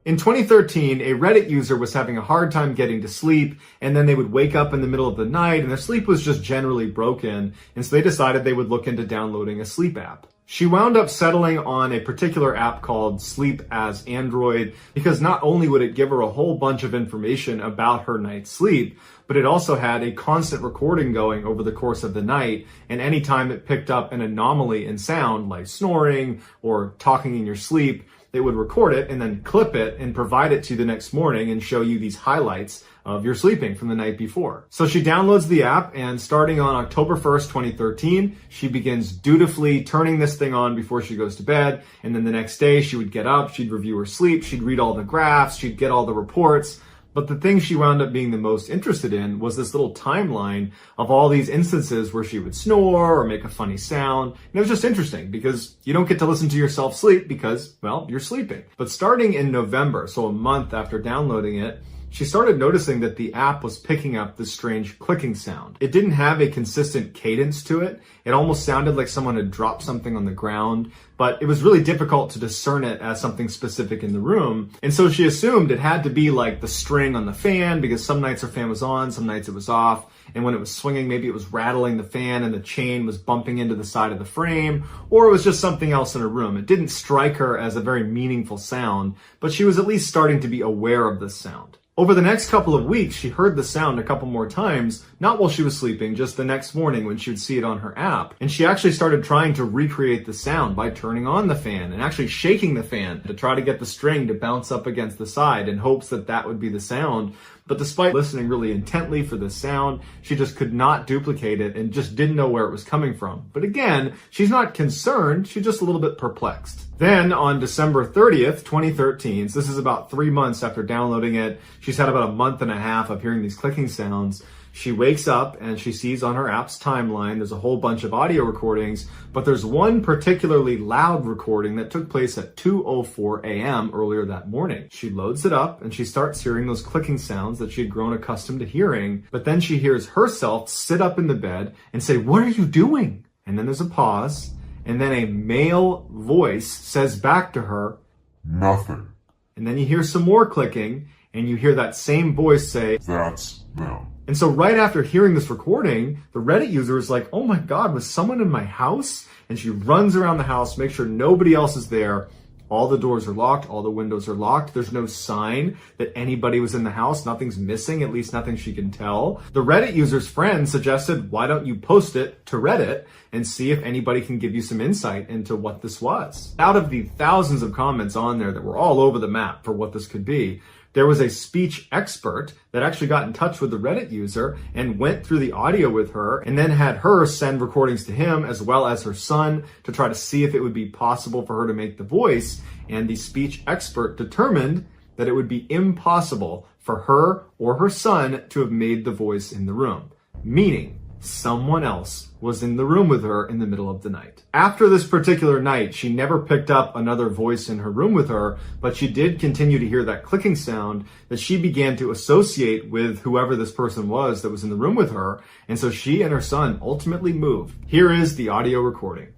In 2013, a Reddit user was having a hard time getting to sleep, and then they would wake up in the middle of the night and their sleep was just generally broken, and so they decided they would look into downloading a sleep app. She wound up settling on a particular app called Sleep as Android because not only would it give her a whole bunch of information about her night's sleep, but it also had a constant recording going over the course of the night, and anytime it picked up an anomaly in sound, like snoring or talking in your sleep, it would record it and then clip it and provide it to you the next morning and show you these highlights of your sleeping from the night before. So she downloads the app, and starting on October 1st, 2013, she begins dutifully turning this thing on before she goes to bed. And then the next day she would get up, she'd review her sleep, she'd read all the graphs, she'd get all the reports. But the thing she wound up being the most interested in was this little timeline of all these instances where she would snore or make a funny sound. And it was just interesting because you don't get to listen to yourself sleep because, well, you're sleeping. But starting in November, so a month after downloading it, she started noticing that the app was picking up this strange clicking sound. It didn't have a consistent cadence to it. It almost sounded like someone had dropped something on the ground, but it was really difficult to discern it as something specific in the room. And so she assumed it had to be like the string on the fan, because some nights her fan was on, some nights it was off. And when it was swinging, maybe it was rattling the fan and the chain was bumping into the side of the frame, or it was just something else in her room. It didn't strike her as a very meaningful sound, but she was at least starting to be aware of this sound. Over the next couple of weeks, she heard the sound a couple more times, not while she was sleeping, just the next morning when she would see it on her app. And she actually started trying to recreate the sound by turning on the fan and actually shaking the fan to try to get the string to bounce up against the side in hopes that that would be the sound. But despite listening really intently for this sound, she just could not duplicate it and just didn't know where it was coming from. But again, she's not concerned, she's just a little bit perplexed. Then on December 30th, 2013, so this is about 3 months after downloading it, she's had about a month and a half of hearing these clicking sounds. She wakes up and she sees on her app's timeline, there's a whole bunch of audio recordings, but there's one particularly loud recording that took place at 2:04 a.m. earlier that morning. She loads it up and she starts hearing those clicking sounds that she'd grown accustomed to hearing, but then she hears herself sit up in the bed and say, "What are you doing?" And then there's a pause, and then a male voice says back to her, "Nothing." And then you hear some more clicking, and you hear that same voice say, "That's them." And so right after hearing this recording, the Reddit user is like, "Oh my God, was someone in my house?" And she runs around the house, makes sure nobody else is there. All the doors are locked, all the windows are locked. There's no sign that anybody was in the house. Nothing's missing, at least nothing she can tell. The Reddit user's friend suggested, why don't you post it to Reddit and see if anybody can give you some insight into what this was. Out of the thousands of comments on there that were all over the map for what this could be, there was a speech expert that actually got in touch with the Reddit user and went through the audio with her and then had her send recordings to him as well as her son to try to see if it would be possible for her to make the voice. And the speech expert determined that it would be impossible for her or her son to have made the voice in the room, meaning someone else was in the room with her in the middle of the night. After this particular night, she never picked up another voice in her room with her, but she did continue to hear that clicking sound that she began to associate with whoever this person was that was in the room with her. And so she and her son ultimately moved. Here is the audio recording.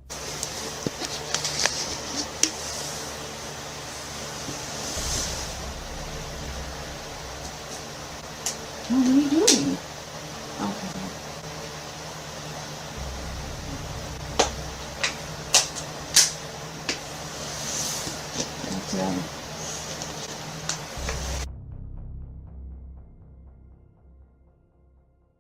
What are you doing? Okay.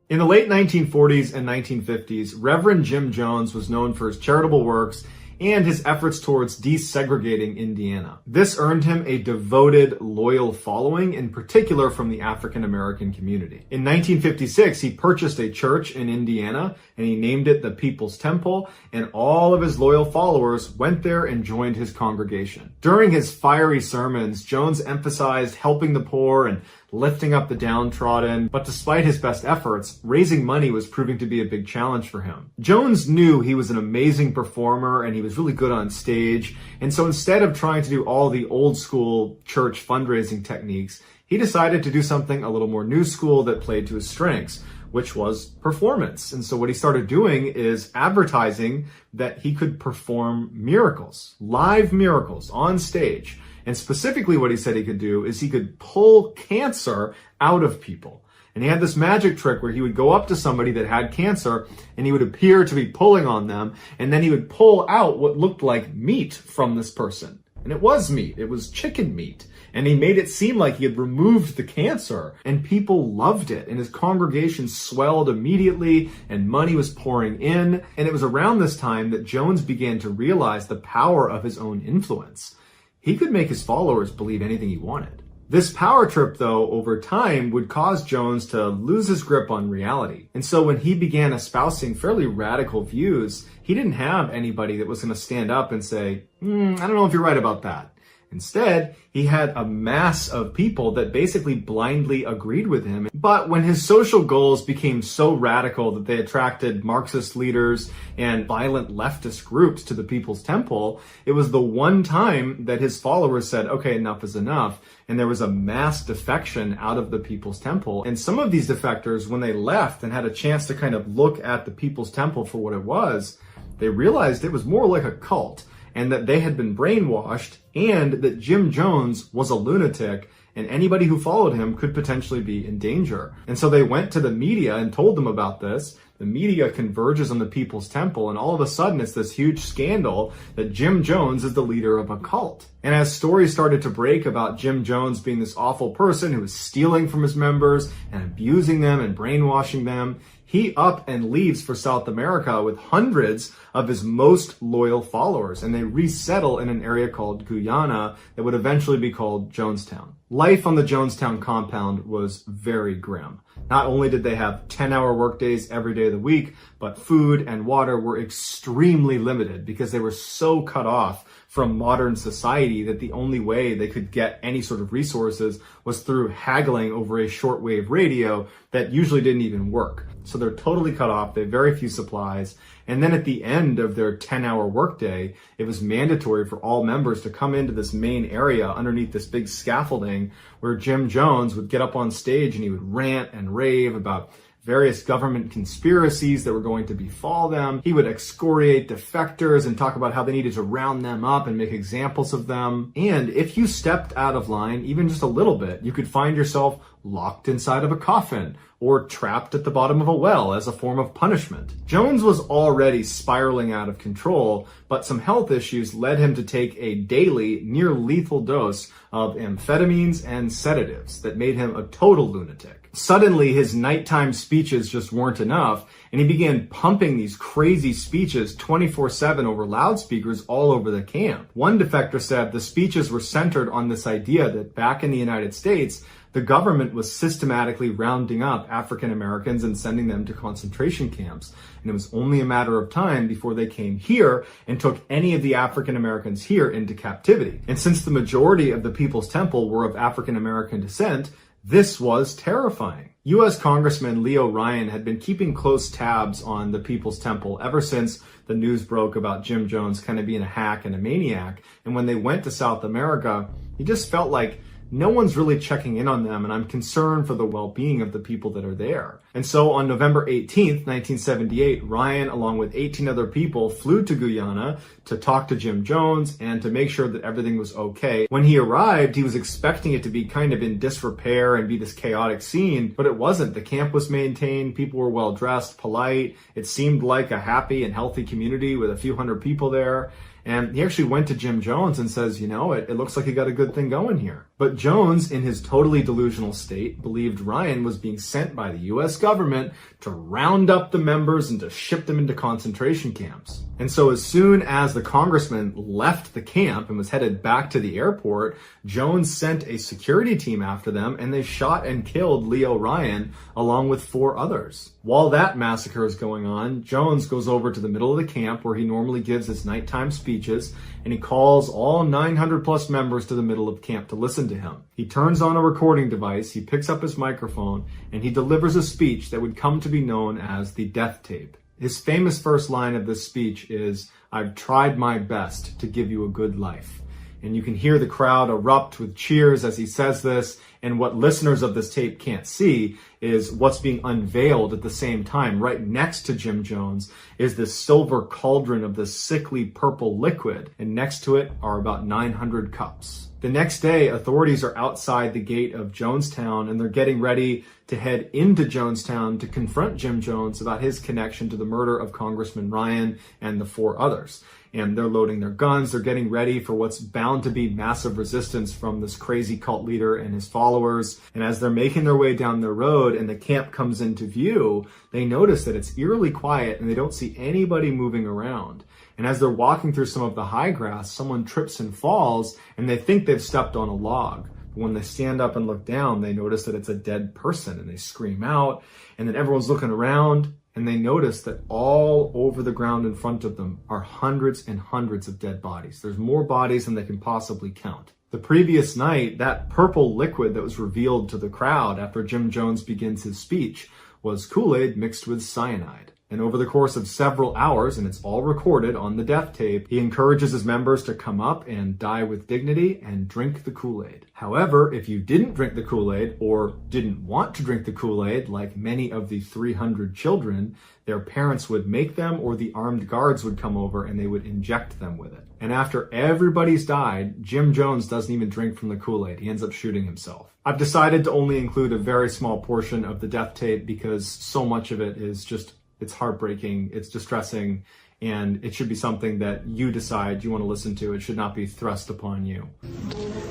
In the late 1940s and 1950s, Reverend Jim Jones was known for his charitable works and his efforts towards desegregating Indiana. This earned him a devoted, loyal following, in particular from the African American community. In 1956, he purchased a church in Indiana and he named it the People's Temple, and all of his loyal followers went there and joined his congregation. During his fiery sermons, Jones emphasized helping the poor and lifting up the downtrodden, but despite his best efforts, raising money was proving to be a big challenge for him. Jones knew he was an amazing performer and he was really good on stage, and so instead of trying to do all the old school church fundraising techniques, he decided to do something a little more new school that played to his strengths, which was performance. And so what he started doing is advertising that he could perform miracles, live miracles on stage. And specifically what he said he could do is he could pull cancer out of people. And he had this magic trick where he would go up to somebody that had cancer and he would appear to be pulling on them, and then he would pull out what looked like meat from this person. And it was meat. It was chicken meat. And he made it seem like he had removed the cancer, and people loved it, and his congregation swelled immediately, and money was pouring in. And it was around this time that Jones began to realize the power of his own influence. He could make his followers believe anything he wanted. This power trip, though, over time would cause Jones to lose his grip on reality. And so when he began espousing fairly radical views, he didn't have anybody that was going to stand up and say, I don't know if you're right about that. Instead, he had a mass of people that basically blindly agreed with him. But when his social goals became so radical that they attracted Marxist leaders and violent leftist groups to the People's Temple, it was the one time that his followers said, okay, enough is enough. And there was a mass defection out of the People's Temple. And some of these defectors, when they left and had a chance to kind of look at the People's Temple for what it was, they realized it was more like a cult, and that they had been brainwashed, and that Jim Jones was a lunatic, and anybody who followed him could potentially be in danger. And so they went to the media and told them about this. The media converges on the People's Temple, and all of a sudden it's this huge scandal that Jim Jones is the leader of a cult. And as stories started to break about Jim Jones being this awful person who was stealing from his members and abusing them and brainwashing them, he up and leaves for South America with hundreds of his most loyal followers, and they resettle in an area called Guyana that would eventually be called Jonestown. Life on the Jonestown compound was very grim. Not only did they have 10-hour workdays every day of the week, but food and water were extremely limited because they were so cut off from modern society that the only way they could get any sort of resources was through haggling over a shortwave radio that usually didn't even work. So they're totally cut off. They have very few supplies. And then at the end of their 10-hour workday, it was mandatory for all members to come into this main area underneath this big scaffolding where Jim Jones would get up on stage and he would rant and rave about various government conspiracies that were going to befall them. He would excoriate defectors and talk about how they needed to round them up and make examples of them. And if you stepped out of line, even just a little bit, you could find yourself locked inside of a coffin or trapped at the bottom of a well as a form of punishment. Jones was already spiraling out of control, but some health issues led him to take a daily, near lethal dose of amphetamines and sedatives that made him a total lunatic. Suddenly, his nighttime speeches just weren't enough, and he began pumping these crazy speeches 24/7 over loudspeakers all over the camp. One defector said the speeches were centered on this idea that back in the United States, the government was systematically rounding up African Americans and sending them to concentration camps. And it was only a matter of time before they came here and took any of the African Americans here into captivity. And since the majority of the People's Temple were of African American descent, this was terrifying. U.S. Congressman Leo Ryan had been keeping close tabs on the People's Temple ever since the news broke about Jim Jones kind of being a hack and a maniac. And when they went to South America, he just felt like no one's really checking in on them, and I'm concerned for the well-being of the people that are there. And so on November 18th, 1978, Ryan, along with 18 other people, flew to Guyana to talk to Jim Jones and to make sure that everything was okay. When he arrived, he was expecting it to be kind of in disrepair and be this chaotic scene, but it wasn't. The camp was maintained, people were well-dressed, polite. It seemed like a happy and healthy community with a few hundred people there. And he actually went to Jim Jones and says, you know, it looks like you got a good thing going here. But Jones, in his totally delusional state, believed Ryan was being sent by the U.S. government to round up the members and to ship them into concentration camps. And so as soon as the congressman left the camp and was headed back to the airport, Jones sent a security team after them, and they shot and killed Leo Ryan along with 4 others. While that massacre is going on, Jones goes over to the middle of the camp where he normally gives his nighttime speeches, and he calls all 900 plus members to the middle of camp to listen to him. He turns on a recording device, he picks up his microphone, and he delivers a speech that would come to be known as the death tape. His famous first line of this speech is, "I've tried my best to give you a good life." And you can hear the crowd erupt with cheers as he says this, and what listeners of this tape can't see is what's being unveiled at the same time. Right next to Jim Jones is this silver cauldron of this sickly purple liquid, and next to it are about 900 cups. The next day, authorities are outside the gate of Jonestown, and they're getting ready to head into Jonestown to confront Jim Jones about his connection to the murder of Congressman Ryan and the 4 others. And they're loading their guns. They're getting ready for what's bound to be massive resistance from this crazy cult leader and his followers. And as they're making their way down the road and the camp comes into view, they notice that it's eerily quiet and they don't see anybody moving around. And as they're walking through some of the high grass, someone trips and falls, and they think they've stepped on a log. But when they stand up and look down, they notice that it's a dead person, and they scream out. And then everyone's looking around, and they notice that all over the ground in front of them are hundreds and hundreds of dead bodies. There's more bodies than they can possibly count. The previous night, that purple liquid that was revealed to the crowd after Jim Jones begins his speech was Kool-Aid mixed with cyanide. And over the course of several hours, and it's all recorded on the death tape, he encourages his members to come up and die with dignity and drink the Kool-Aid. However, if you didn't drink the Kool-Aid or didn't want to drink the Kool-Aid, like many of the 300 children, their parents would make them, or the armed guards would come over and they would inject them with it. And after everybody's died, Jim Jones doesn't even drink from the Kool-Aid. He ends up shooting himself. I've decided to only include a very small portion of the death tape because so much of it is just, it's heartbreaking, it's distressing, and it should be something that you decide you want to listen to. It should not be thrust upon you.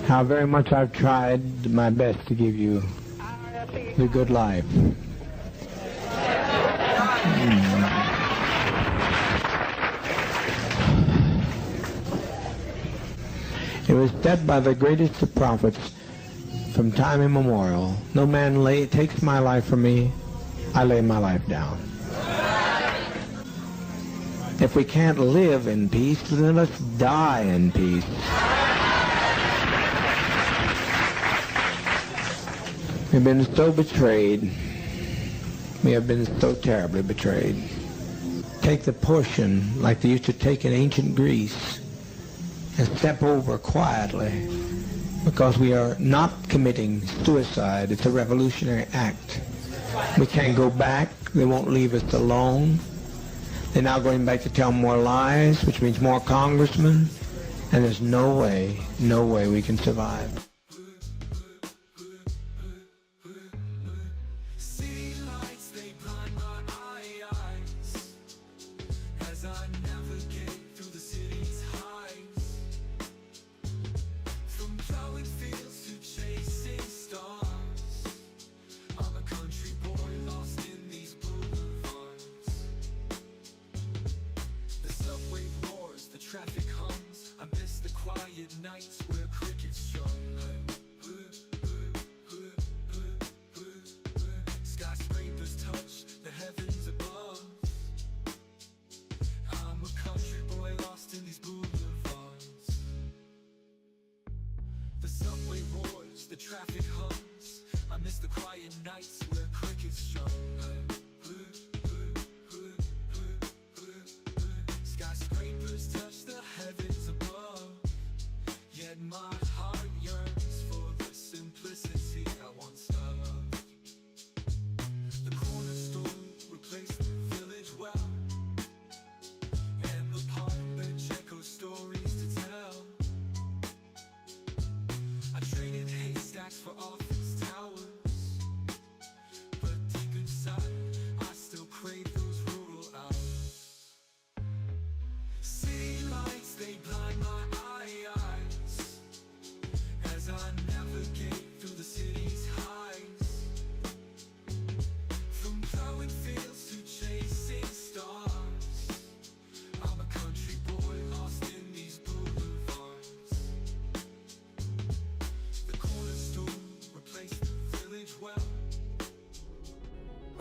How very much I've tried my best to give you the good life. It was said by the greatest of prophets from time immemorial, no man takes my life from me, I lay my life down. If we can't live in peace, then let's die in peace. We've been so betrayed. We have been so terribly betrayed. Take the portion like they used to take in ancient Greece and step over quietly, because we are not committing suicide. It's a revolutionary act. We can't go back. They won't leave us alone. They're now going back to tell more lies, which means more congressmen, and there's no way we can survive. Nights where crickets sung, skyscrapers touch the heavens above. I'm a country boy lost in these boulevards. The subway roars, the traffic hums. I miss the quiet nights where crickets sung. Skyscrapers touch the heavens above. Yet my heart yearns for the simplicity I once loved. The corner store replaced the village well, and the park bench echoes stories to tell. I traded haystacks for office towers, but deep inside I still crave those rural hours. City lights, they blind my eyes as I navigate through the city's highs. From plowing fields to chasing stars, I'm a country boy lost in these boulevards. The corner store replaced the village well.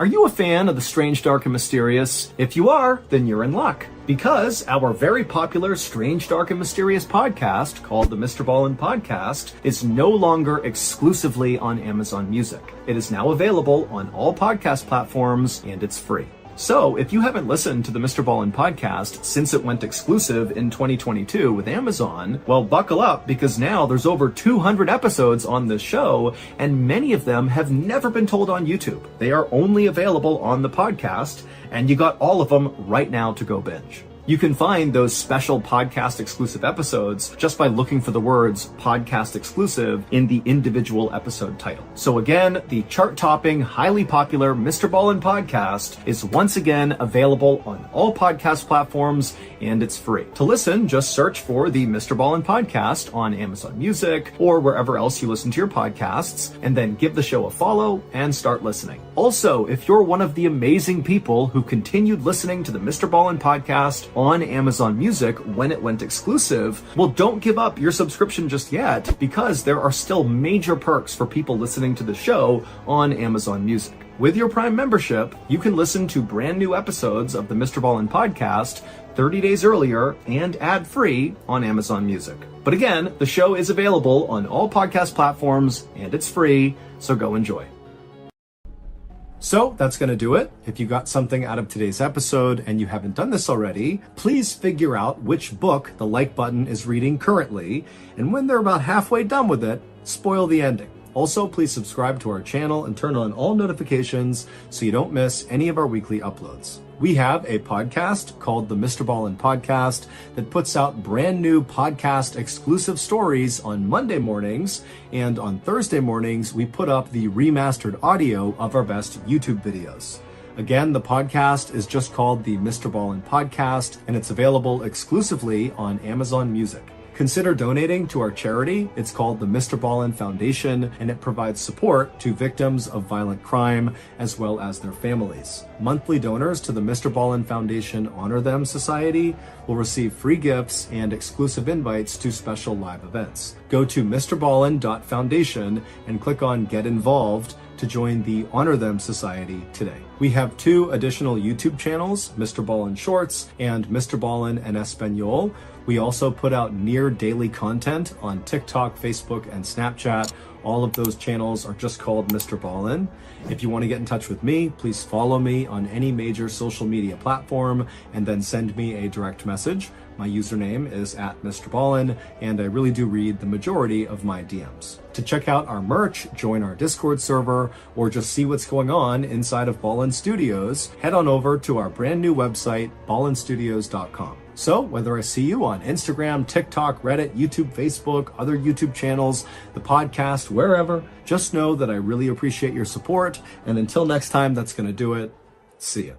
Are you a fan of the Strange, Dark, and Mysterious? If you are, then you're in luck, because our very popular Strange, Dark, and Mysterious podcast, called the MrBallen Podcast, is no longer exclusively on Amazon Music. It is now available on all podcast platforms, and it's free. So, if you haven't listened to the MrBallen Podcast since it went exclusive in 2022 with Amazon, well, buckle up, because now there's over 200 episodes on this show, and many of them have never been told on YouTube. They are only available on the podcast, and you got all of them right now to go binge. You can find those special podcast exclusive episodes just by looking for the words podcast exclusive in the individual episode title. So again, the chart-topping, highly popular MrBallen podcast is once again available on all podcast platforms, and it's free. To listen, just search for the MrBallen podcast on Amazon Music or wherever else you listen to your podcasts, and then give the show a follow and start listening. Also, if you're one of the amazing people who continued listening to the MrBallen podcast on Amazon Music when it went exclusive, well, don't give up your subscription just yet, because there are still major perks for people listening to the show on Amazon Music. With your Prime membership, you can listen to brand new episodes of the MrBallen podcast 30 days earlier and ad-free on Amazon Music. But again, the show is available on all podcast platforms and it's free, so go enjoy. So that's going to do it. If you got something out of today's episode and you haven't done this already, please figure out which book the like button is reading currently, and when they're about halfway done with it, spoil the ending. Also, please subscribe to our channel and turn on all notifications so you don't miss any of our weekly uploads. We have a podcast called the MrBallen Podcast that puts out brand new podcast exclusive stories on Monday mornings, and on Thursday mornings, we put up the remastered audio of our best YouTube videos. Again, the podcast is just called the MrBallen Podcast, and it's available exclusively on Amazon Music. Consider donating to our charity. It's called the MrBallen Foundation, and it provides support to victims of violent crime as well as their families. Monthly donors to the MrBallen Foundation Honor Them Society will receive free gifts and exclusive invites to special live events. Go to MrBallen.Foundation and click on Get Involved to join the Honor Them Society today. We have 2 additional YouTube channels, MrBallen Shorts and MrBallen en Espanol. We also put out near daily content on TikTok, Facebook, and Snapchat. All of those channels are just called MrBallen. If you want to get in touch with me, please follow me on any major social media platform and then send me a direct message. My username is @MrBallen, and I really do read the majority of my DMs. To check out our merch, join our Discord server, or just see what's going on inside of Ballen Studios, head on over to our brand new website, ballenstudios.com. So whether I see you on Instagram, TikTok, Reddit, YouTube, Facebook, other YouTube channels, the podcast, wherever, just know that I really appreciate your support. And until next time, that's going to do it. See ya.